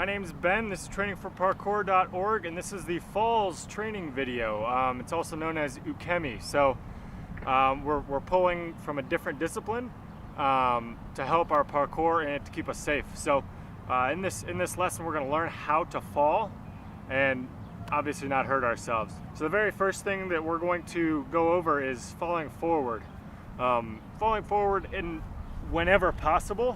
My name's Ben. This is trainingforparkour.org, and this is the Falls training video. It's also known as ukemi. So we're pulling from a different discipline to help our parkour and to keep us safe. So in this lesson, we're going to learn how to fall and obviously not hurt ourselves. So the very first thing that we're going to go over is falling forward. Falling forward, and whenever possible,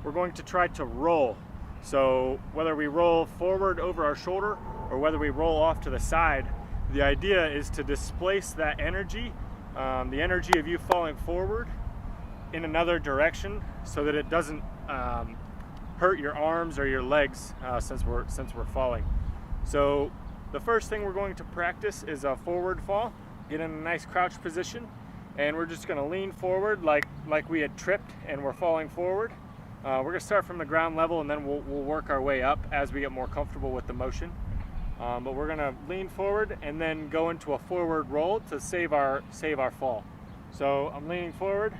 we're going to try to roll. So whether we roll forward over our shoulder or whether we roll off to the side, the idea is to displace that energy, the energy of you falling forward, in another direction so that it doesn't hurt your arms or your legs since we're falling. So the first thing we're going to practice is a forward fall. Get in a nice crouch position, and we're just going to lean forward like we had tripped and we're falling forward. We're going to start from the ground level, and then we'll work our way up as we get more comfortable with the motion. But we're going to lean forward and then go into a forward roll to save our fall. So I'm leaning forward.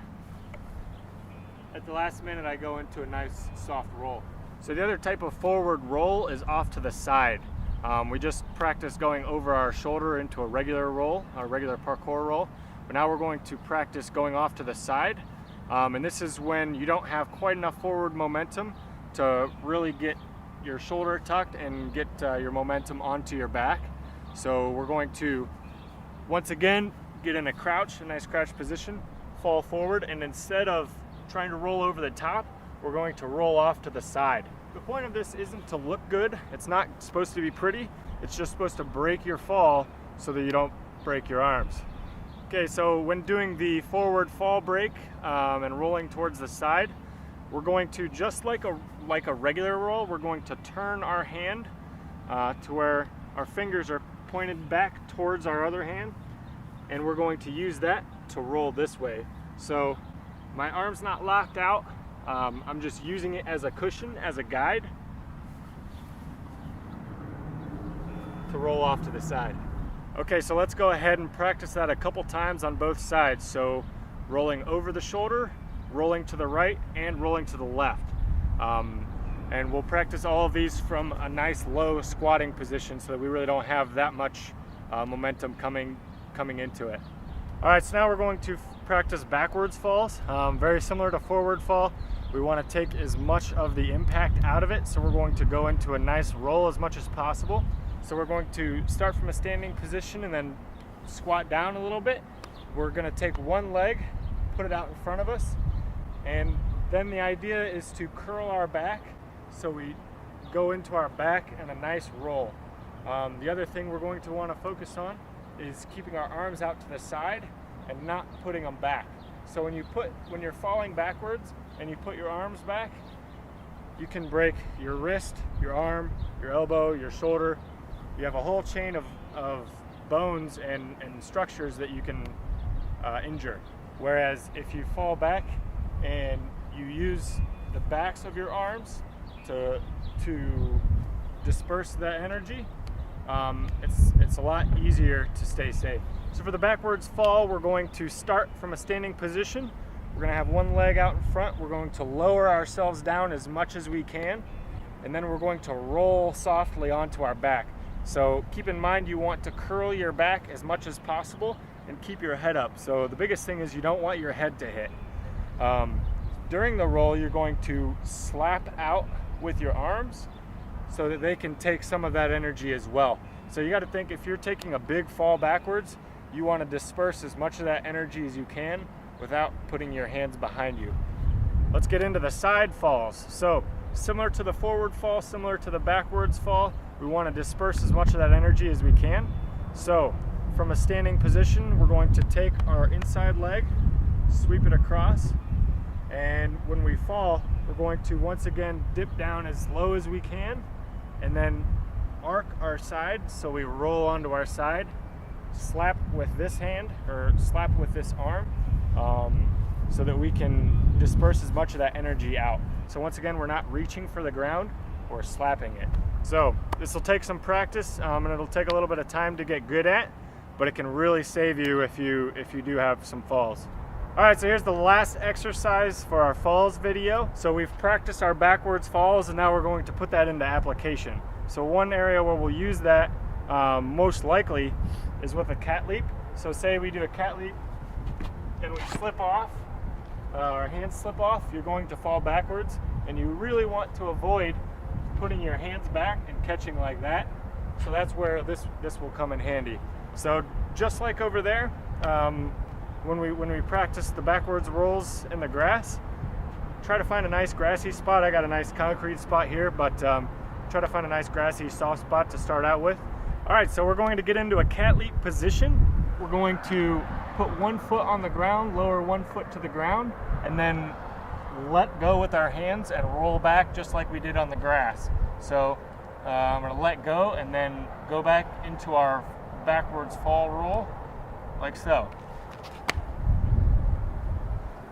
At the last minute, I go into a nice soft roll. So the other type of forward roll is off to the side. We just practiced going over our shoulder into a regular roll, a regular parkour roll. But now we're going to practice going off to the side. And this is when you don't have quite enough forward momentum to really get your shoulder tucked and get your momentum onto your back. So we're going to, once again, get in a crouch, a nice crouch position, fall forward, and instead of trying to roll over the top, we're going to roll off to the side. The point of this isn't to look good. It's not supposed to be pretty. It's just supposed to break your fall so that you don't break your arms. Okay, so when doing the forward fall break and rolling towards the side, we're going to, just like a regular roll, we're going to turn our hand to where our fingers are pointed back towards our other hand, and we're going to use that to roll this way. So my arm's not locked out. I'm just using it as a cushion, as a guide to roll off to the side. Okay, so let's go ahead and practice that a couple times on both sides. So rolling over the shoulder, rolling to the right, and rolling to the left. And we'll practice all of these from a nice low squatting position so that we really don't have that much momentum coming into it. All right, so now we're going to practice backwards falls. Very similar to forward fall. We want to take as much of the impact out of it, so we're going to go into a nice roll as much as possible. So we're going to start from a standing position and then squat down a little bit. We're going to take one leg, put it out in front of us, and then the idea is to curl our back so we go into our back in a nice roll. The other thing we're going to want to focus on is keeping our arms out to the side and not putting them back. So when you're falling backwards and you put your arms back, you can break your wrist, your arm, your elbow, your shoulder. You have a whole chain of bones and structures that you can injure. Whereas if you fall back and you use the backs of your arms to disperse that energy, it's a lot easier to stay safe. So for the backwards fall, we're going to start from a standing position. We're going to have one leg out in front. We're going to lower ourselves down as much as we can, and then we're going to roll softly onto our back. So keep in mind, you want to curl your back as much as possible and keep your head up. So the biggest thing is you don't want your head to hit. During the roll, you're going to slap out with your arms so that they can take some of that energy as well. So you got to think, if you're taking a big fall backwards, you want to disperse as much of that energy as you can without putting your hands behind you. Let's get into the side falls. So similar to the forward fall, similar to the backwards fall, we want to disperse as much of that energy as we can. So from a standing position, we're going to take our inside leg, sweep it across, and when we fall, we're going to once again dip down as low as we can, and then arc our side, so we roll onto our side, slap with this hand, or slap with this arm, so that we can disperse as much of that energy out. So once again, we're not reaching for the ground, we're slapping it. So this will take some practice, and it'll take a little bit of time to get good at, but it can really save you if you do have some falls. All right, so here's the last exercise for our falls video. So we've practiced our backwards falls and now we're going to put that into application. So one area where we'll use that most likely is with a cat leap. So say we do a cat leap and we slip off, our hands slip off, you're going to fall backwards, and you really want to avoid putting your hands back and catching like that. So that's where this will come in handy. So just like over there, when we practice the backwards rolls in the grass, try to find a nice grassy spot. I got a nice concrete spot here, but try to find a nice grassy soft spot to start out with. All right, so we're going to get into a cat leap position. We're going to put one foot on the ground, lower one foot to the ground, and then let go with our hands and roll back just like we did on the grass. So I'm going to let go and then go back into our backwards fall roll like so.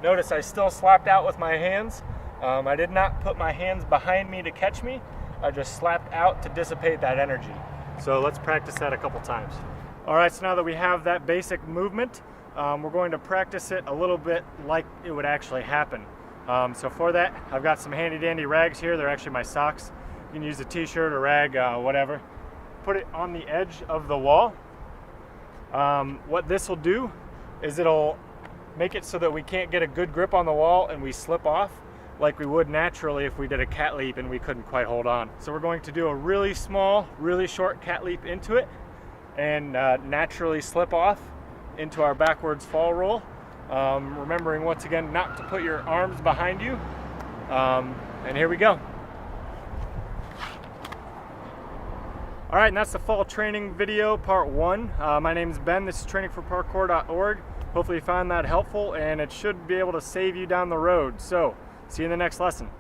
Notice I still slapped out with my hands. I did not put my hands behind me to catch me. I just slapped out to dissipate that energy. So let's practice that a couple times. All right, so now that we have that basic movement, we're going to practice it a little bit like it would actually happen. So for that, I've got some handy dandy rags here. They're actually my socks. You can use a t-shirt or rag, whatever. Put it on the edge of the wall. What this will do is it'll make it so that we can't get a good grip on the wall and we slip off like we would naturally if we did a cat leap and we couldn't quite hold on. So we're going to do a really small, really short cat leap into it and naturally slip off into our backwards fall roll. Remembering once again not to put your arms behind you. And here we go. All right, and that's the fall training video part 1. My name's Ben. This is trainingforparkour.org. Hopefully you found that helpful, and it should be able to save you down the road. So, see you in the next lesson.